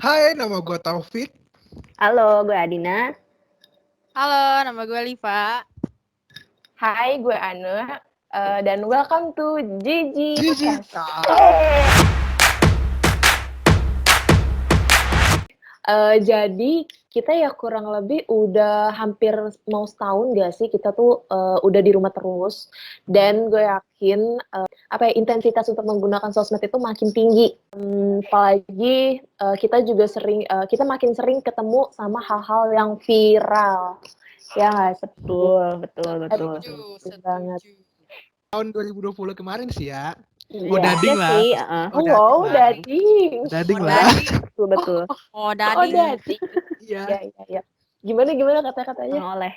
Hai, nama gue Taufik. Halo, gue Adina. Halo, nama gue Liva. Hai, gue Ane. Dan welcome to Gigi Gigi. Podcast. Jadi kita ya kurang lebih udah hampir mau setahun gak sih kita tuh udah di rumah terus. Dan gue yakin intensitas untuk menggunakan sosmed itu makin tinggi. Apalagi kita juga kita makin sering ketemu sama hal-hal yang viral. Ya nggak sih? Betul. Setuju banget. Tahun 2020 kemarin sih ya. Iya dading lah. sih. Wow, dading. Dading Oh, lah. Betul. dading. Iya. Iya. Gimana kata-katanya? Oleh.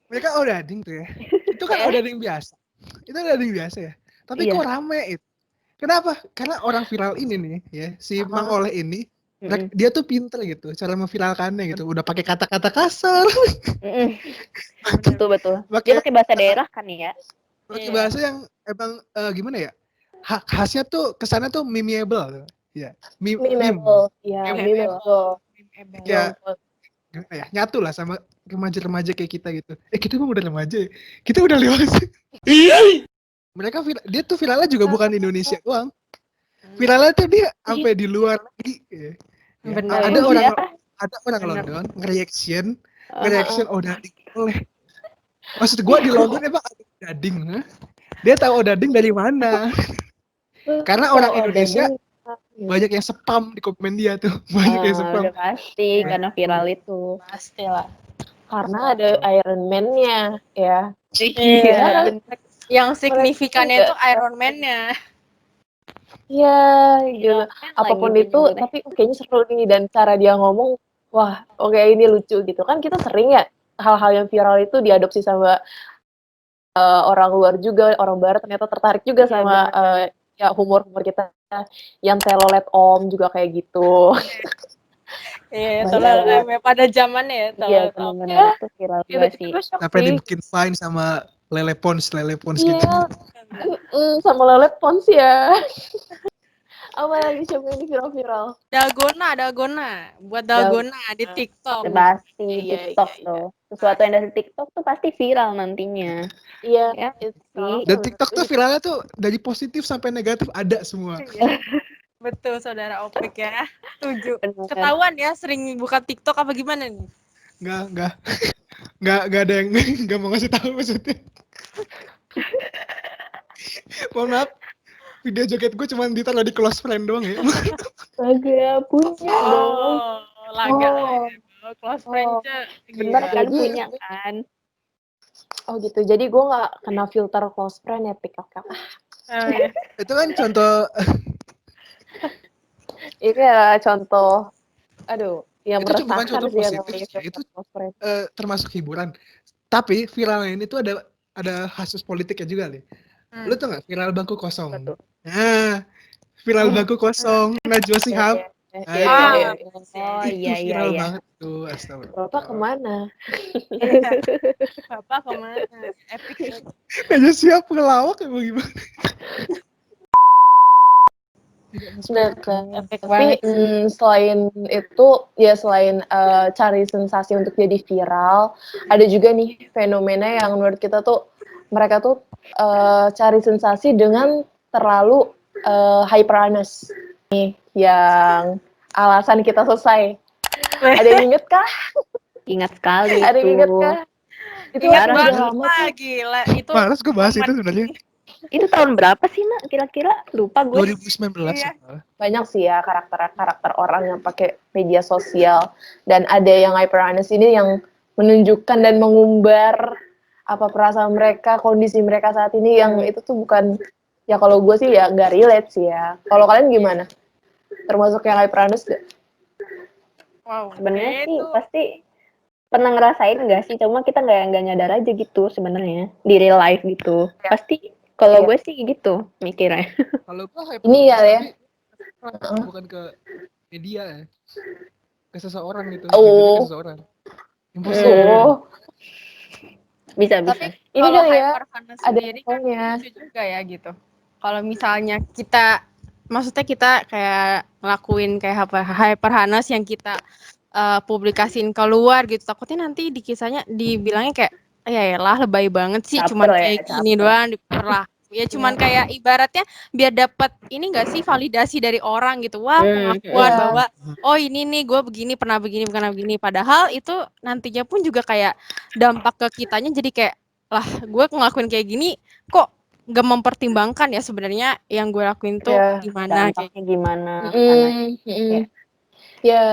Mereka dading tuh ya. Itu kan dading biasa. Itu dading biasa ya. Tapi kok rame itu? Kenapa? Karena orang viral ini nih ya, si Mang Oleh ini, dia tuh pinter gitu cara memviralkannya gitu. Udah pakai kata-kata kasar. Betul. Dia pakai bahasa daerah kan ya? Pakai bahasa yang emang gimana ya? Khasnya tuh kesannya tuh memeable. Ya. Memeable. Ya, memeable. Ya, gimana ya? Nyatu lah sama remaja-remaja kayak kita gitu. Kita emang udah remaja ya? Kita udah dewasa. Dia tuh viralnya juga bukan di Indonesia doang. Viralnya tuh dia sampai di luar negeri. Ya. Ada orang London nge-reaction dading oleh. Maksud gue di London emang ada dading. Dia tahu dading dari mana? Karena orang Indonesia banyak yang spam di komen dia tuh. Banyak yang spam. Udah pasti karena viral itu. Pastilah. Karena ada Iron Man-nya ya. Iya. Yang signifikannya itu Iron Man-nya. Iya, gitu. Apapun itu, tapi kayaknya seru nih, dan cara dia ngomong, wah, oke, ini lucu gitu. Kan kita sering ya hal-hal yang viral itu diadopsi sama orang luar juga, orang barat ternyata tertarik juga sama ya humor-humor kita yang telolet om juga kayak gitu. Iya, telolet pada zamannya ya. Iya, benar-benar itu viral juga sih. Sampai dibikin fine sama Lele Pons gitu. Sama Lele Pons ya. Apa lagi siapa yang viral-viral? Dalgona. Buat Dalgona di TikTok. Pasti TikTok tuh. Sesuatu yang dari TikTok tuh pasti viral nantinya. Iya. Ya, dan TikTok tuh viralnya tuh dari positif sampai negatif ada semua. Betul, saudara Opik ya. Setuju. Ketahuan ya sering buka TikTok apa gimana nih? Nggak ada yang nggak mau ngasih tahu maksudnya. Mohon maaf, video joget gue cuma ditaruh di close friend doang ya. Laga punya dong. Laga close friend. Bener kan punya kan. Oh gitu, jadi gue nggak kena filter close friend ya, Oke. Itu kan contoh. Ini ya contoh, yang itu bukan contoh sih positif ya, itu termasuk hiburan. Tapi viralnya ini tuh ada kasus politiknya juga nih. Lu tau nggak viral bangku kosong? Betul. Nah, viral bangku kosong, Najwa Shihab. Iya. Viral banget tuh, astagfirullah. Bapak kemana? Bapak kemana? Epic. Najwa Shihab ngelawak emang gimana? Nah, tapi selain itu ya selain cari sensasi untuk jadi viral, ada juga nih fenomena yang menurut kita tuh mereka tuh cari sensasi dengan terlalu hyper-honest nih, yang alasan kita selesai. Ada yang inget kah? Ingat sekali. Ada yang inget kah? Itu banget gila. Itu Malas gue bahas itu sebenarnya. Itu tahun berapa sih, Nak? Kira-kira lupa gue. 2019. Iya. Banyak sih ya karakter orang yang pakai media sosial, dan ada yang hyper honest ini yang menunjukkan dan mengumbar apa perasaan mereka, kondisi mereka saat ini, yang itu tuh bukan, ya kalau gue sih ya nggak relate sih ya. Kalau kalian gimana? Termasuk yang hyper honest gak? Wow. Sebenarnya sih pasti pernah ngerasain nggak sih? Cuma kita nggak nyadar aja gitu sebenarnya di real life gitu. Pasti kalau gue sih gitu mikirnya. Kalau gue hyper Ini ya. Bukan ke media ya. Ke seseorang gitu. Ke seseorang. Bisa. Tapi ini kalau kali ya ada sendiri kan lucu juga ya gitu. Kalau misalnya kita maksudnya kita kayak ngelakuin kayak hyperhanas yang kita publikasiin keluar gitu. Takutnya nanti di kisahnya dibilangnya kayak ya elah lebay banget sih, cuman Caper ya, kayak gini caper. doang diperlaku. Ya cuman kayak ibaratnya biar dapat ini enggak sih validasi dari orang gitu. Wah, pengakuan Iya. bahwa oh ini nih gue begini pernah begini. Padahal itu nantinya pun juga kayak dampak ke kitanya jadi kayak lah gue ngelakuin kayak gini kok nggak mempertimbangkan ya sebenarnya yang gue lakuin tuh Iya. gimana kayak Dampaknya gimana sana. Ya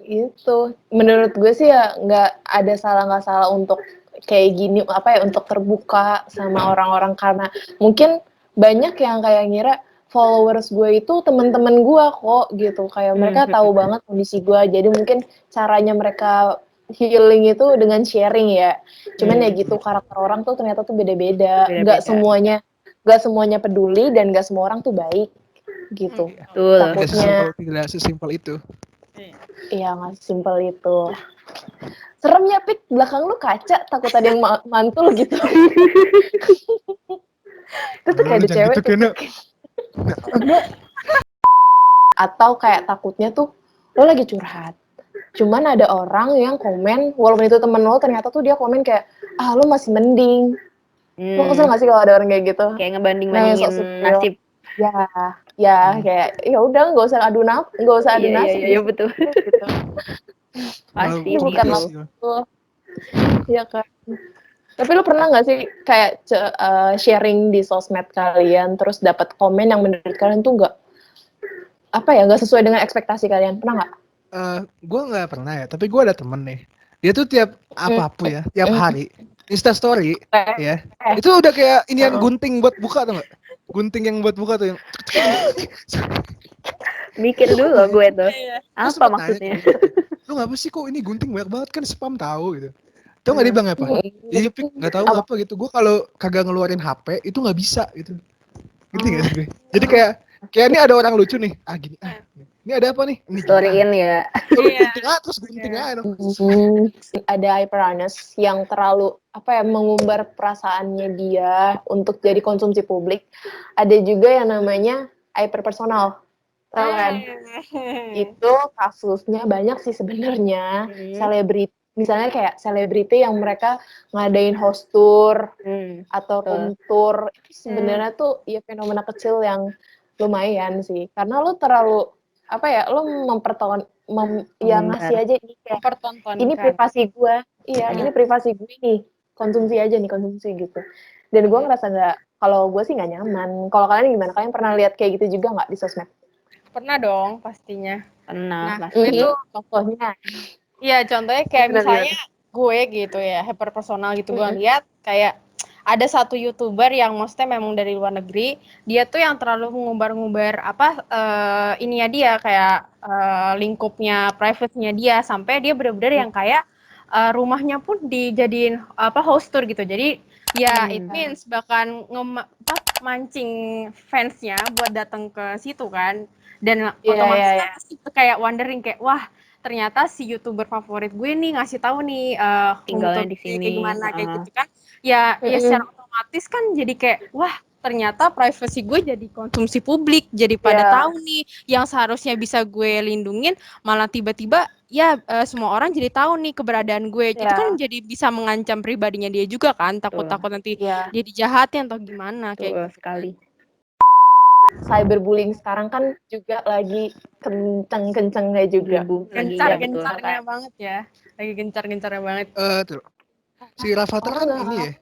itu menurut gue sih ya nggak nggak salah untuk kayak gini apa ya untuk terbuka sama orang-orang karena mungkin banyak yang kayak ngira followers gue itu teman-teman gue kok gitu kayak mereka tahu banget kondisi gue jadi mungkin caranya mereka healing itu dengan sharing ya cuman ya gitu karakter orang tuh ternyata tuh beda-beda nggak semuanya peduli dan nggak semua orang tuh baik gitu Betul. takutnya Tidak sesimpel itu. iya nggak simpel itu serem ya Pik belakang lu kaca takut ada yang mantul gitu itu tuh kayak ada Jangan cewek gitu, tuh Keno. atau kayak takutnya tuh lo lagi curhat cuman ada orang yang komen walaupun itu temen lo ternyata tuh dia komen kayak lo masih mending lo kesel gak sih kalau ada orang kayak gitu Kayak ngebanding-bandingin nasib. ya kayak ya udah nggak usah adu nasib Iya betul. gitu. Pasti Ini bukan Kompetisi. lo ya kan tapi lu pernah nggak sih kayak sharing di sosmed kalian terus dapat komen yang menurut kalian tuh nggak sesuai dengan ekspektasi kalian pernah nggak? Gue nggak pernah ya, tapi gue ada temen nih. Dia tuh tiap tiap hari Insta story ya. Itu udah kayak inian gunting buat buka tuh nggak? Gunting yang buat buka tuh yang. Mikir dulu loh gue tuh. Terus Apa sempet maksudnya? Lu ngapa sih kok ini gunting banyak banget kan spam tahu gitu. Tahu nggak dia bilang apa? Iya Pik, nggak tahu apa gitu. Gue kalau kagak ngeluarin HP itu nggak bisa gitu. Gitu nggak sih gue? Jadi kayak ini ada orang lucu nih. Gini. Ini ada apa nih? Ini Storyin ya. gunting terus gunting Ada hyperhanas yang terlalu mengumbar perasaannya dia untuk jadi konsumsi publik. Ada juga yang namanya hyperpersonal. Tahu kan? Itu kasusnya banyak sih sebenarnya. Selebriti misalnya kayak selebriti yang mereka ngadain host tour atau room tour itu sebenarnya tuh ya fenomena kecil yang lumayan sih karena lo terlalu lo ngasih aja ini kayak ini privasi gue ini privasi gue nih konsumsi gitu dan gue ngerasa nggak kalau gue sih nggak nyaman kalau kalian gimana kalian pernah lihat kayak gitu juga nggak di sosmed? Pernah dong pastinya. Pernah. Itu contohnya iya contohnya kayak misalnya gue gitu ya hyperpersonal gitu gue lihat kayak ada satu YouTuber yang maksudnya memang dari luar negeri dia tuh yang terlalu mengumbar-ngumbar ininya dia kayak lingkupnya private-nya dia sampai dia benar-benar yang kayak rumahnya pun dijadiin host tour gitu jadi ya it means bahkan mancing fansnya buat datang ke situ kan dan otomatis itu kayak wondering kayak wah ternyata si YouTuber favorit gue nih ngasih tahu nih tinggalnya di sini kayak gimana kayak gitu kan ya secara otomatis kan jadi kayak wah ternyata privacy gue jadi konsumsi publik jadi pada tahu nih yang seharusnya bisa gue lindungin malah tiba-tiba ya semua orang jadi tahu nih keberadaan gue itu kan jadi bisa mengancam pribadinya dia juga kan takut-takut nanti dia dijahatin atau gimana kayak gitu sekali. Cyberbullying sekarang kan juga lagi kenceng-kencengnya juga. Gencar-gencarnya banget ya. Lagi gencar-gencarnya banget. Si Rafathar kan ini ya.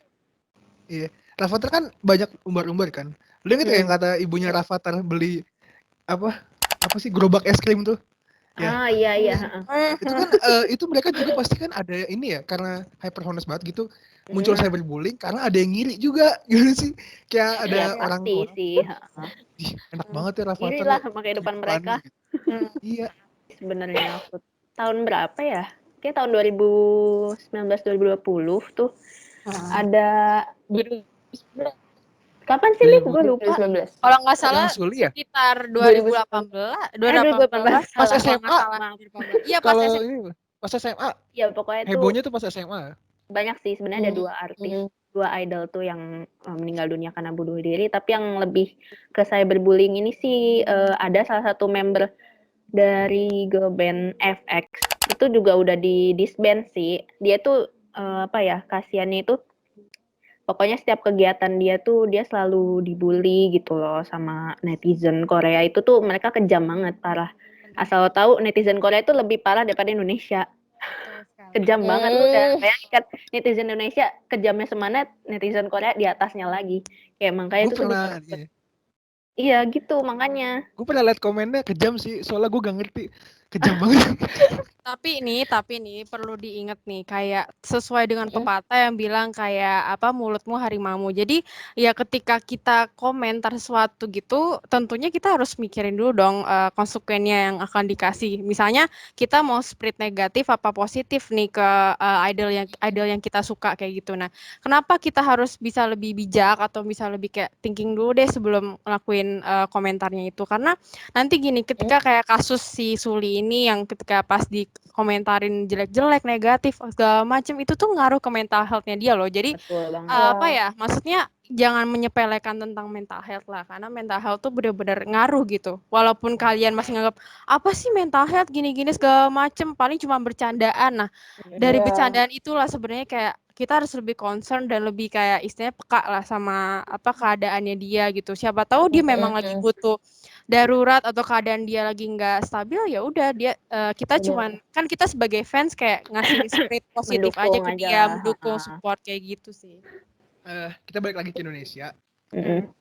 Iya. Rafathar kan banyak umbar-umbar kan. Lu inget yang kata ibunya Rafathar beli apa sih gerobak es krim tuh? Ya. Iya. Itu kan itu mereka juga pasti kan ada ini ya karena hyperhonest banget gitu muncul cyberbullying karena ada yang ngiri juga gitu sih kayak ada orang sih. Enak banget ya Rafathar. Irilah sama kehidupan mereka. Iya. Sebenarnya aku tahun berapa ya? Kayak tahun 2019-2020 tuh ada kapan sih nih gue lupa. Kalau nggak salah sekitar 2018. Pas SMA. Iya pas SMA. Pas SMA. Ya pokoknya hebohnya tuh pas SMA. Banyak sih sebenarnya ada 2 artis. dua idol tuh yang meninggal dunia karena bunuh diri, tapi yang lebih ke cyberbullying ini sih ada salah satu member dari girl band FX itu juga udah di disband sih. Dia tuh kasihannya itu pokoknya setiap kegiatan dia tuh dia selalu dibully gitu loh sama netizen Korea. Itu tuh mereka kejam banget, parah. Asal lo tahu netizen Korea itu lebih parah daripada Indonesia. Kejam banget, lu udah bayangkan netizen Indonesia kejamnya semana, netizen Korea di atasnya lagi. Kayak makanya Gue itu tuh pernah, iya gitu makanya. gue pernah liat komennya kejam sih, soalnya gue gak ngerti, kejam banget. Tapi nih perlu diingat nih, kayak sesuai dengan pepatah yang bilang kayak apa, mulutmu harimaumu. Jadi ya ketika kita komentar sesuatu gitu, tentunya kita harus mikirin dulu dong konsekuensinya yang akan dikasih. Misalnya kita mau spread negatif apa positif nih ke idol yang kita suka kayak gitu. Nah, kenapa kita harus bisa lebih bijak atau bisa lebih kayak thinking dulu deh sebelum ngelakuin komentarnya itu? Karena nanti gini, ketika kayak kasus si Suli ini yang ketika pas di komentarin jelek-jelek, negatif, segala macem, itu tuh ngaruh ke mental health-nya dia loh. Jadi maksudnya jangan menyepelekan tentang mental health lah, karena mental health tuh bener-bener ngaruh gitu. Walaupun kalian masih nganggap apa sih mental health gini-gini segala macem, paling cuma bercandaan. Nah, dari bercandaan itulah sebenarnya kayak kita harus lebih concern dan lebih kayak istilahnya peka lah sama apa keadaannya dia gitu. Siapa tahu dia memang lagi butuh darurat atau keadaan dia lagi nggak stabil, ya udah dia kita cuman kan kita sebagai fans kayak ngasih spirit positif aja ke dia, mendukung, support kayak gitu sih. Kita balik lagi ke Indonesia. Ini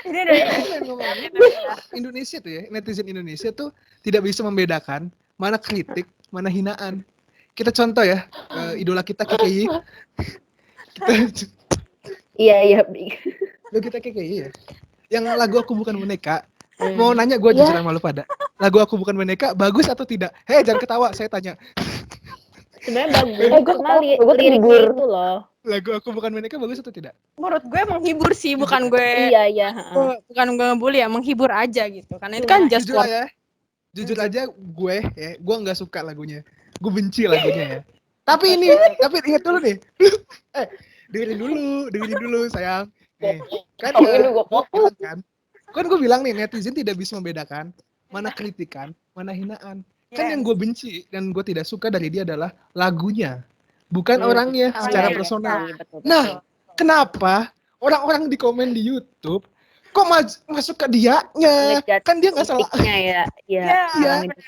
dari Indonesia tuh ya, netizen Indonesia tuh tidak bisa membedakan mana kritik, mana hinaan. Kita contoh ya, idola kita KKI. Iya. Kita KKI ya. Yang lagu Aku Bukan Boneka. Mau nanya gue jujur sama lu pada. Lagu Aku Bukan Boneka bagus atau tidak? Jangan ketawa, saya tanya. Sebenarnya bagus. Cuma liriknya itu loh. Lagu Aku Bukan Boneka bagus atau tidak? Menurut gue menghibur sih, bukan gue. Iya. Bukan gue ngebully ya, menghibur aja gitu. Karena itu kan just jujur ya. Jujur aja gue nggak suka lagunya. Gue benci lagunya ya. Tapi ingat dulu nih. Dengerin dulu sayang. Kan gue bilang nih, netizen tidak bisa membedakan mana kritikan, mana hinaan. Kan yang gue benci dan gue tidak suka dari dia adalah lagunya, bukan orangnya secara personal. Nah, kenapa orang-orang di komen di YouTube kok masuk ke dianya? Kan dia nggak salah. Iya.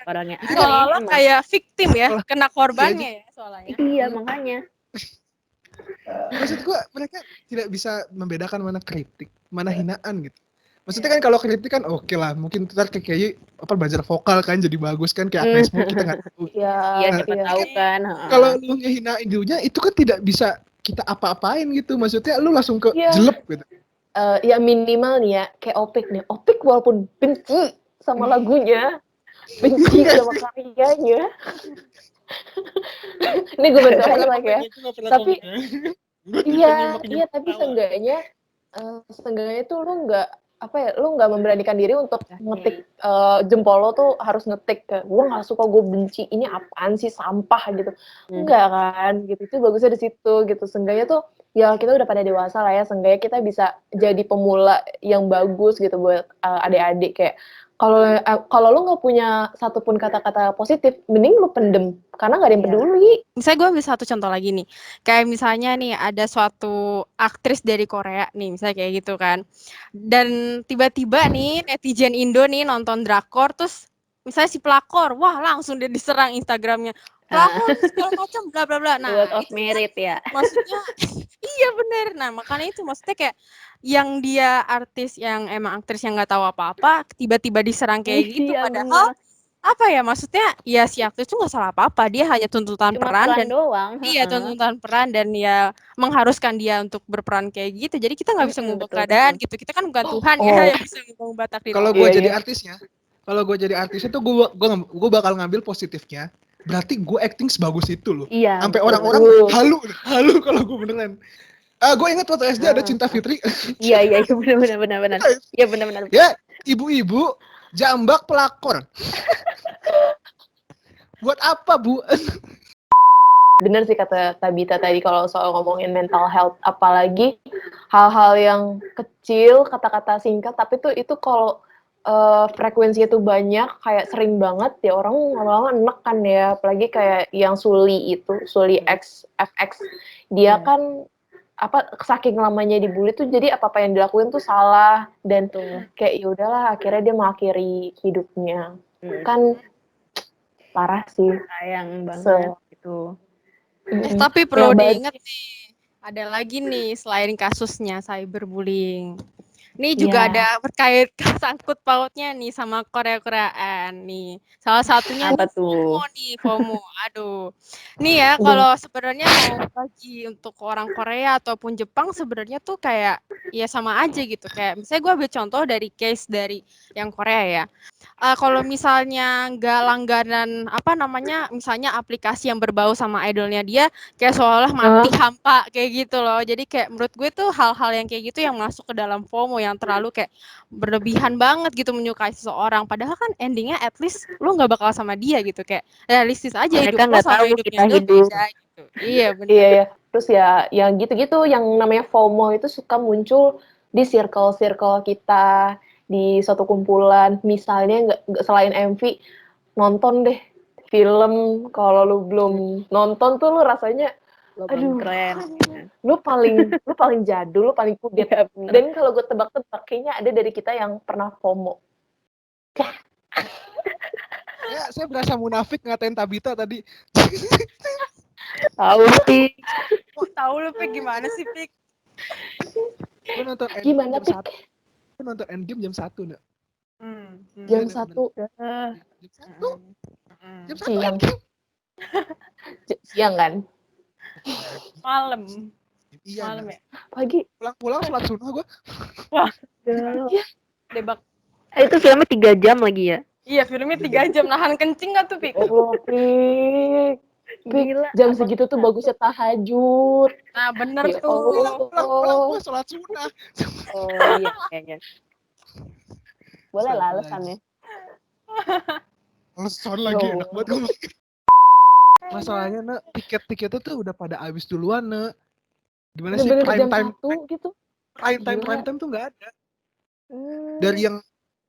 Orangnya. Seolah kayak victim ya, kena korbannya ya soalnya. Iya, makanya. Maksud gue mereka tidak bisa membedakan mana kritik, mana hinaan gitu. Maksudnya kan kalau kritik kan oke lah, mungkin ntar kayak belajar vokal kan jadi bagus kan kayak Agnes Mo, kita nggak tahu. Iya, tahu kan. Kalau lu ngehinain dulunya itu kan tidak bisa kita apa-apain gitu. Maksudnya lu langsung ke jelek gitu. Ya minimal nih ya, kayak Opik nih. Opik walaupun benci sama lagunya, benci sama karyanya. Ini gue berdoa lagi ya. Tapi tapi seenggaknya tuh lu nggak memberanikan diri untuk ngetik jempol lo tuh harus ngetik ke gue nggak suka, gue benci, ini apaan sih, sampah gitu. Enggak kan gitu, itu bagusnya di situ gitu. Seenggaknya tuh ya kita udah pada dewasa lah ya, seenggaknya kita bisa jadi pemula yang bagus gitu buat adik-adik. Kayak kalau lu nggak punya satupun kata-kata positif, mending lu pendem karena nggak ada yang peduli. Misalnya gue ambil satu contoh lagi nih, kayak misalnya nih ada suatu aktris dari Korea nih, misalnya kayak gitu kan, dan tiba-tiba nih netizen Indo nih nonton drakor, terus misalnya si pelakor, wah langsung dia diserang Instagramnya, pelakor segala macam bla bla bla. Nah, word of merit ya. Maksudnya iya bener. Nah makanya itu maksudnya kayak yang dia artis yang emang aktris yang nggak tahu apa-apa tiba-tiba diserang kayak gitu, padahal apa ya, maksudnya ya si aktris itu nggak salah apa-apa, dia hanya tuntutan peran dan doang. Iya, tuntutan peran dan ya mengharuskan dia untuk berperan kayak gitu. Jadi kita nggak bisa mengubah keadaan gitu. Kita kan bukan Tuhan ya yang bisa mengubah takdir. Kalau gue jadi artisnya tuh gue bakal ngambil positifnya. Berarti gue acting sebagus itu loh. Iya. Sampai orang-orang halu kalau gue beneran. Gue ingat waktu SD ada Cinta Fitri. Iya benar. Iya benar. Ya, ibu-ibu jambak pelakor. Buat apa, Bu? bener sih kata Tabita tadi kalau soal ngomongin mental health, apalagi hal-hal yang kecil, kata-kata singkat, tapi tuh itu kalau frekuensinya tuh banyak, kayak sering banget ya orang lama-lama enek kan ya, apalagi kayak yang Suli X, FX, dia kan saking lamanya dibully tuh jadi apa-apa yang dilakuin tuh salah dan kayak ya udahlah akhirnya dia mengakhiri hidupnya. Kan parah sih. Sayang banget gitu. Tapi perlu diingat nih, ada lagi nih selain kasusnya cyberbullying. Ini juga ada berkait sangkut pautnya nih sama Korea-Koreaan nih. Salah satunya apa tuh? FOMO. Aduh. Nih ya, kalau sebenarnya mau bagi untuk orang Korea ataupun Jepang sebenarnya tuh kayak ya sama aja gitu. Kayak misalnya gue ambil contoh dari case dari yang Korea ya. Kalau misalnya nggak langganan misalnya aplikasi yang berbau sama idolnya dia kayak seolah mati hampa kayak gitu loh. Jadi kayak menurut gue tuh hal-hal yang kayak gitu yang masuk ke dalam FOMO yang terlalu kayak berlebihan banget gitu menyukai seseorang. Padahal kan endingnya at least lu nggak bakal sama dia gitu, kayak realistis aja Mereka hidup lo nggak sama tahu hidupnya kita dia hidup. beda gitu. Iya benar. Iya. Terus ya yang gitu-gitu yang namanya FOMO itu suka muncul di circle kita, di suatu kumpulan. Misalnya nggak selain MV, nonton deh film. Kalau lu belum nonton tuh lu rasanya Belum keren. lu paling jadul, lu paling kudet. Ya, Dan kalau gue tebak-tebak kayaknya ada dari kita yang pernah FOMO. Ya, saya berasa munafik ngatain Tabita tadi. Tahu sih. Tahu lu Pik gimana sih Pik? Gue nonton Gimana Pik? Gue nonton Endgame jam 1, Nak. Jam 1. Jam 1 Siang. Endgame. Siang kan? Malam. Iya. Malam ya. Pagi. Pulang sholat sunnah gue. Wah. Ya. Debak. Itu filmnya 3 jam lagi ya? Iya, filmnya 3 jam. Nahan kencing gak tuh, Pik? Oh, Pik. Gila. Jam segitu tuh bagusnya tahajud. Nah, bener Ya tuh. Pulang gue sholat sunnah. Oh iya kayaknya. Boleh lah alasannya. Alasan lagi enak banget gue. Masalahnya, Nak, tiket-tiketnya tuh udah pada habis duluan, Nak. Gimana sih prime time gitu? Prime time tuh nggak ada. Dari yang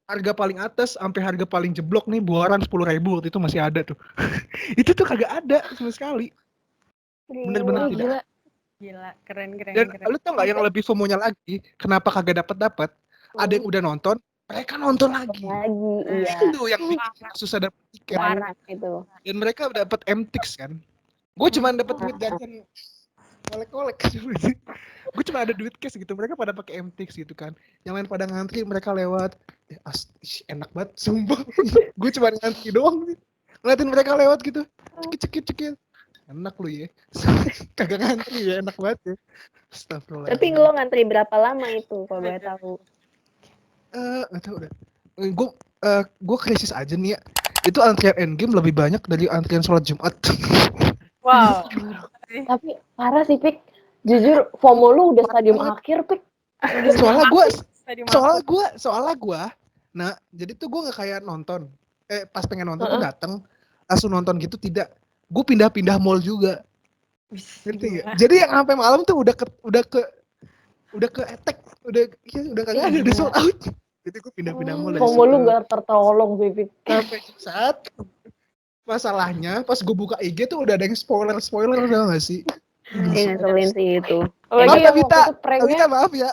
harga paling atas sampai harga paling jeblok nih buaran 10.000 waktu itu masih ada tuh. Itu tuh kagak ada sama sekali. Bener-bener tidak. Gila, keren. Dan lu tau nggak yang lebih FOMO-nya lagi? Kenapa kagak dapat? Ada yang udah nonton, mereka nonton lagi. Iya. Itu yang bikin susah dapet tiket. Banyak itu. Dan mereka dapat MTX kan. Gue cuma dapat duit jajan kolek-kolek. Gue cuma ada duit cash gitu. Mereka pada pakai MTX gitu kan. Yang lain pada ngantri, mereka lewat. Enak banget, sumpah. Gue cuma ngantri doang nih. Ngeliatin mereka lewat gitu. Cekit. Enak lu ya. Kagak ngantri ya, enak banget ya. Astagfirullah. Tapi lo ngantri berapa lama itu kalau boleh tahu? Nggak tahu udah. Gue krisis aja nih ya. Itu antrian Endgame lebih banyak dari antrian sholat Jumat. Wow. Tapi parah sih Pik. Jujur FOMO lu udah stadium akhir Pik. Soalnya gue. Nah, jadi tuh gue nggak kayak nonton. Pas pengen nonton tuh datang langsung nonton gitu tidak. Gue pindah-pindah mall juga. Ngerti nggak? Jadi yang sampai malam tuh udah ke attack, udah kagak ada di sold out. Jadi gue pindah-pindah mall. FOMO lu nggak tertolong sih Pik. Sampai saat masalahnya pas gue buka IG tuh udah ada yang spoiler udah nggak sih? Iya ngeselin sih itu. Maaf Lagi Tabita, maaf ya.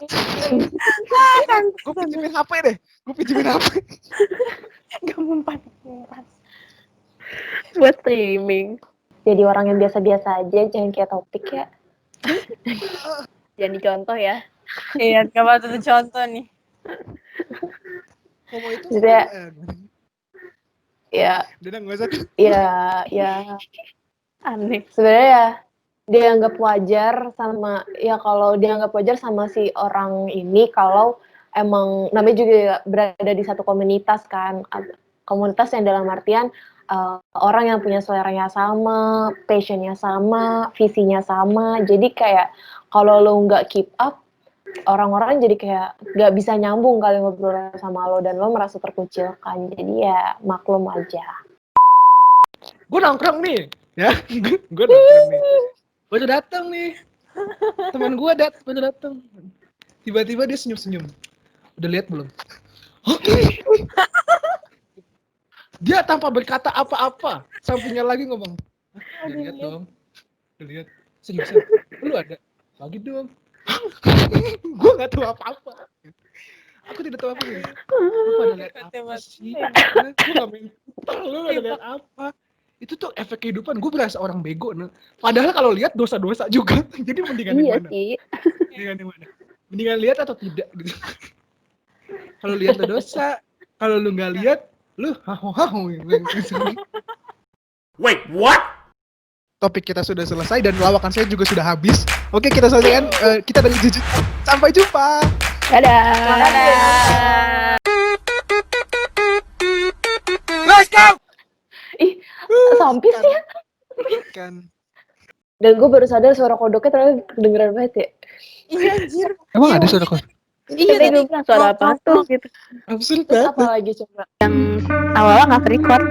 Gue pinjemin HP deh. Gak mempan. Buat streaming. Jadi orang yang biasa-biasa aja, jangan kayak Topik ya. Jangan dicontoh ya. Iya, gak patut contoh nih. FOMO itu Ya. Udah nggak usah. Ya. Aneh. Sebenarnya ya dianggap wajar kalau dianggap wajar sama si orang ini kalau emang namanya juga berada di satu komunitas kan. Komunitas yang dalam artian orang yang punya seleranya sama, passionnya sama, visinya sama. Jadi kayak kalau lo nggak keep up, orang-orang jadi kayak nggak bisa nyambung kali ngobrol sama lo dan lo merasa terkucilkan. Jadi ya maklum aja. Gue nongkrong nih Ya, gue datang nih. Gue udah datang nih. Teman gue udah datang. Tiba-tiba dia senyum-senyum. Udah lihat belum? Dia tanpa berkata apa-apa, sampingnya lagi ngomong, udah lihat dong, udah lihat, senyum-senyum, lu ada, lagi dong. Gue nggak tahu apa-apa. Aku tidak tahu apa nih. Lu pada lihat apa sih? Gue nggak main putar, lu pada lihat apa? Itu tuh efek kehidupan. Gue berasa orang bego. Nah. Padahal kalau lihat dosa-dosa juga. Jadi mendingan yang mana? Sih. Mendingan yang mana? Mendingan lihat atau tidak? Gitu. Kalau lihat tuh dosa, kalau lu nggak lihat, lu haho. Wait, what? Topik kita sudah selesai dan lawakan saya juga sudah habis. Oke, kita selesaikan. Kita dari Jujut. Sampai jumpa. Dadah. Let's go! Ih, sampis ya. Kan. Dan gue baru sadar suara kodoknya ternyata kedengeran banget ya. Iya anjir. Emang ada suara kok? Iya Tapi tadi gue bilang suara apa tuh gitu. Absurd Terus banget. apa lagi coba? Awalnya nggak record.